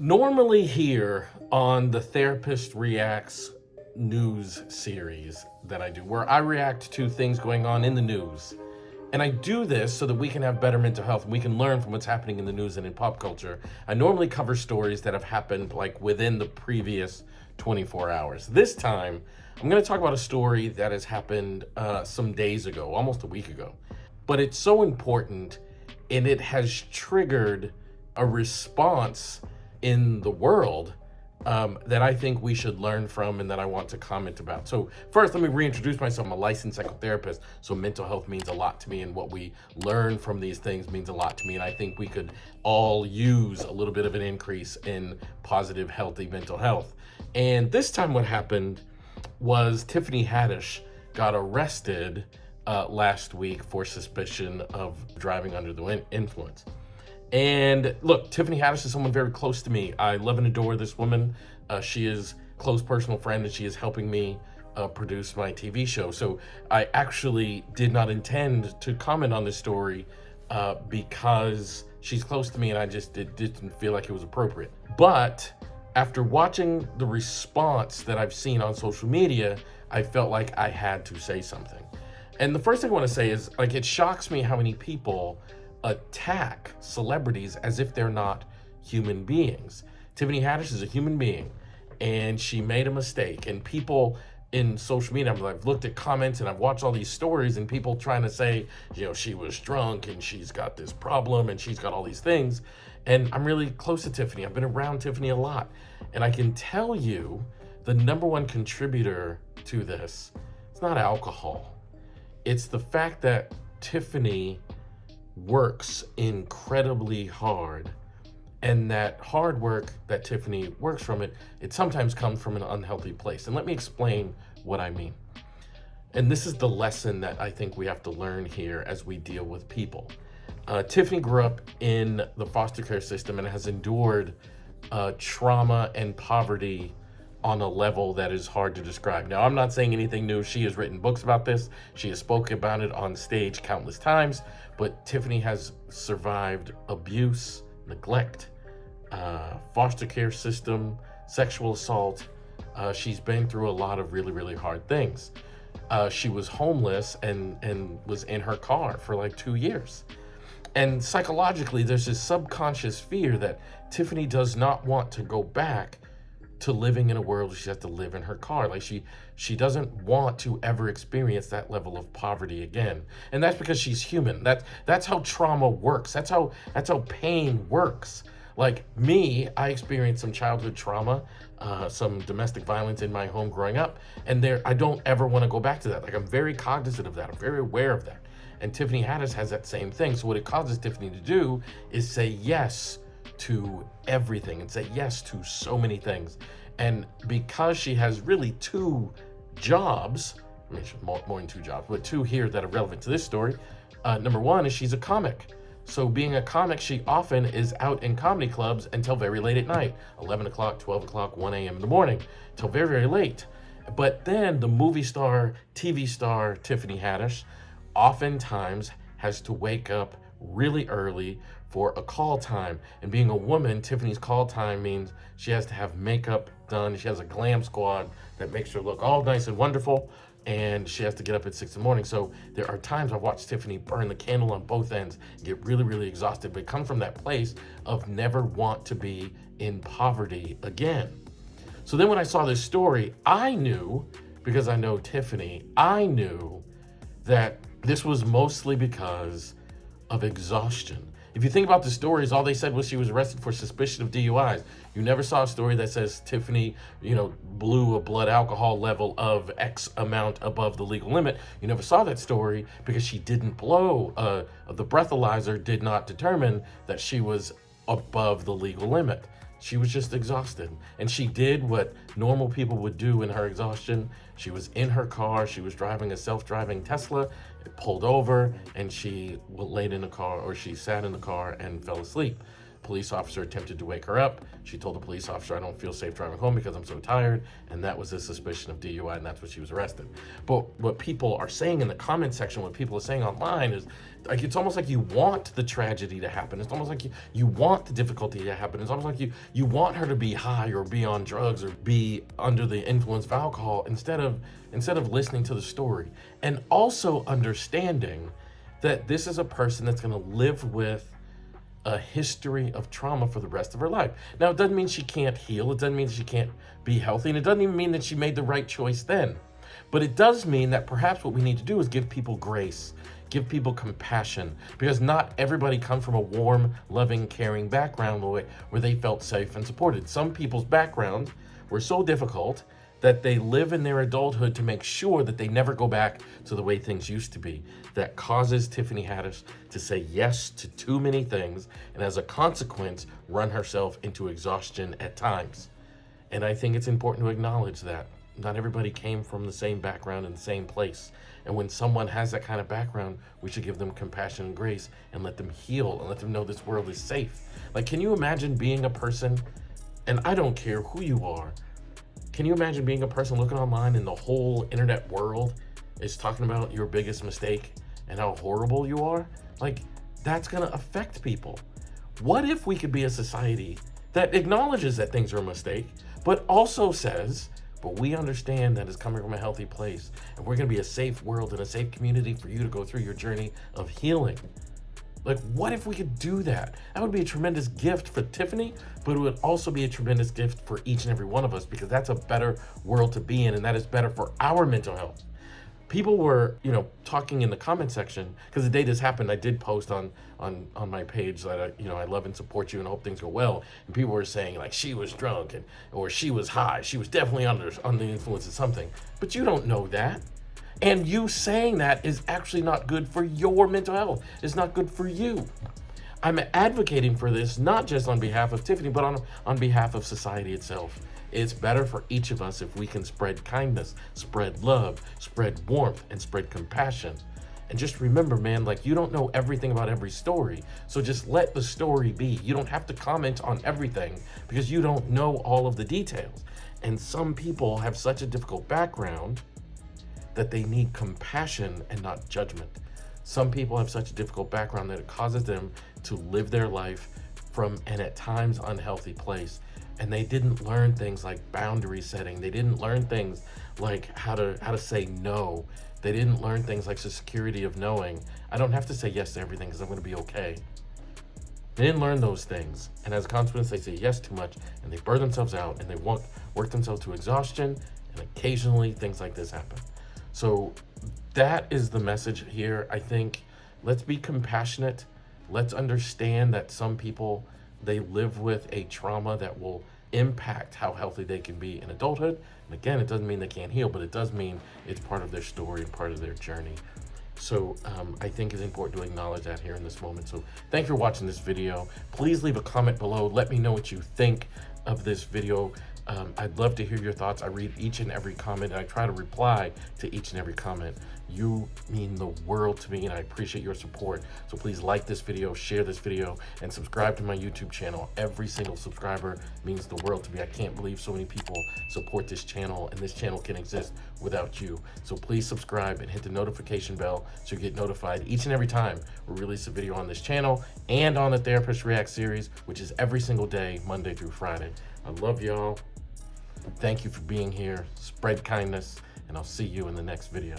Normally here on the Therapist Reacts news series that I do, where I react to things going on in the news. And I do this so that we can have better mental health and we can learn from what's happening in the news and in pop culture. I normally cover stories that have happened like within the previous 24 hours. This time, I'm going to talk about a story that has happened some days ago, almost a week ago. But it's so important and it has triggered a response in the world that I think we should learn from and that I want to comment about. So first, let me reintroduce myself. I'm a licensed psychotherapist, so mental health means a lot to me, and what we learn from these things means a lot to me, and I think we could all use a little bit of an increase in positive, healthy mental health. And this time what happened was Tiffany Haddish got arrested last week for suspicion of driving under the influence. And look, Tiffany Haddish is someone very close to me. I love and adore this woman. She is a close personal friend, and she is helping me produce my TV show. So I actually did not intend to comment on this story because she's close to me, and I just didn't feel like it was appropriate. But after watching the response that I've seen on social media, I felt like I had to say something. And the first thing I want to say is, like, it shocks me how many people attack celebrities as if they're not human beings. Tiffany Haddish is a human being, and she made a mistake. And people in social media, I've looked at comments and I've watched all these stories, and people trying to say, she was drunk and she's got this problem and she's got all these things. And I'm really close to Tiffany. I've been around Tiffany a lot. And I can tell you the number one contributor to this, it's not alcohol. It's the fact that Tiffany works incredibly hard, and that hard work that Tiffany works from it sometimes comes from an unhealthy place. And let me explain what I mean. And this is the lesson that I think we have to learn here as we deal with people. Tiffany grew up in the foster care system and has endured trauma and poverty on a level that is hard to describe. Now, I'm not saying anything new. She has written books about this. She has spoken about it on stage countless times, but Tiffany has survived abuse, neglect, foster care system, sexual assault. She's been through a lot of really, really hard things. She was homeless and was in her car for like 2 years. And psychologically, there's this subconscious fear that Tiffany does not want to go back to living in a world where she has to live in her car. Like she doesn't want to ever experience that level of poverty again. And that's because she's human. That's how trauma works. That's how pain works. Like me, I experienced some childhood trauma, some domestic violence in my home growing up, and I don't ever want to go back to that. Like, I'm very cognizant of that. I'm very aware of that. And Tiffany Haddish has that same thing. So what it causes Tiffany to do is say yes to everything and say yes to so many things. And because she has really two jobs, I mean, more than two jobs, but two here that are relevant to this story. Number one is she's a comic. So being a comic, she often is out in comedy clubs until very late at night, 11 o'clock, 12 o'clock, 1 a.m. in the morning, till very, very late. But then the movie star, TV star, Tiffany Haddish, oftentimes has to wake up really early for a call time. And being a woman, Tiffany's call time means she has to have makeup done. She has a glam squad that makes her look all nice and wonderful, and she has to get up at 6 in the morning. So there are times I've watched Tiffany burn the candle on both ends, get really, really exhausted, but come from that place of never want to be in poverty again. So then when I saw this story, I knew, because I know Tiffany, I knew that this was mostly because of exhaustion. If you think about the stories, all they said was she was arrested for suspicion of DUIs. You never saw a story that says Tiffany, blew a blood alcohol level of X amount above the legal limit. You never saw that story because she didn't blow. The breathalyzer did not determine that she was above the legal limit. She was just exhausted. And she did what normal people would do in her exhaustion. She was in her car. She was driving a self-driving Tesla. It pulled over, and she laid in the car, or she sat in the car and fell asleep. police officer attempted to wake her up. She told the police officer, I don't feel safe driving home because I'm so tired. And that was a suspicion of DUI, and that's what she was arrested. But what people are saying in the comment section, what people are saying online is, like, it's almost like you want the tragedy to happen. It's almost like you want the difficulty to happen. It's almost like you want her to be high or be on drugs or be under the influence of alcohol instead of listening to the story. And also understanding that this is a person that's going to live with a history of trauma for the rest of her life. Now, it doesn't mean she can't heal. It doesn't mean she can't be healthy. And it doesn't even mean that she made the right choice then. But it does mean that perhaps what we need to do is give people grace, give people compassion, because not everybody comes from a warm, loving, caring background where they felt safe and supported. Some people's backgrounds were so difficult that they live in their adulthood to make sure that they never go back to the way things used to be. That causes Tiffany Haddish to say yes to too many things, and as a consequence, run herself into exhaustion at times. And I think it's important to acknowledge that not everybody came from the same background in the same place. And when someone has that kind of background, we should give them compassion and grace and let them heal and let them know this world is safe. Like, can you imagine being a person, and I don't care who you are, can you imagine being a person looking online and the whole internet world is talking about your biggest mistake and how horrible you are? Like, that's gonna affect people. What if we could be a society that acknowledges that things are a mistake, but also says, but we understand that it's coming from a healthy place, and we're gonna be a safe world and a safe community for you to go through your journey of healing. Like, what if we could do that? That would be a tremendous gift for Tiffany, but it would also be a tremendous gift for each and every one of us, because that's a better world to be in, and that is better for our mental health. People were, talking in the comment section, because the day this happened, I did post on my page that I love and support you and hope things go well. And people were saying, like, she was drunk or she was high. She was definitely under the influence of something. But you don't know that. And you saying that is actually not good for your mental health. It's not good for you. I'm advocating for this, not just on behalf of Tiffany, but on behalf of society itself. It's better for each of us if we can spread kindness, spread love, spread warmth, and spread compassion. And just remember, man, like, you don't know everything about every story. So just let the story be. You don't have to comment on everything because you don't know all of the details. And some people have such a difficult background that they need compassion and not judgment. Some people have such a difficult background that it causes them to live their life from an at times unhealthy place. And they didn't learn things like boundary setting. They didn't learn things like how to say no. They didn't learn things like the security of knowing, I don't have to say yes to everything because I'm gonna be okay. They didn't learn those things. And as a consequence, they say yes too much and they burn themselves out and they work themselves to exhaustion, and occasionally things like this happen. So that is the message here. I think let's be compassionate. Let's understand that some people, they live with a trauma that will impact how healthy they can be in adulthood. And again, it doesn't mean they can't heal, but it does mean it's part of their story and part of their journey. So I think it's important to acknowledge that here in this moment. So thank you for watching this video. Please leave a comment below. Let me know what you think of this video. I'd love to hear your thoughts. I read each and every comment, and I try to reply to each and every comment. You mean the world to me, and I appreciate your support. So please like this video, share this video, and subscribe to my YouTube channel. Every single subscriber means the world to me. I can't believe so many people support this channel, and this channel can exist without you. So please subscribe and hit the notification bell so you get notified each and every time we release a video on this channel and on the Therapist React series, which is every single day, Monday through Friday. I love y'all. Thank you for being here. Spread kindness, and I'll see you in the next video.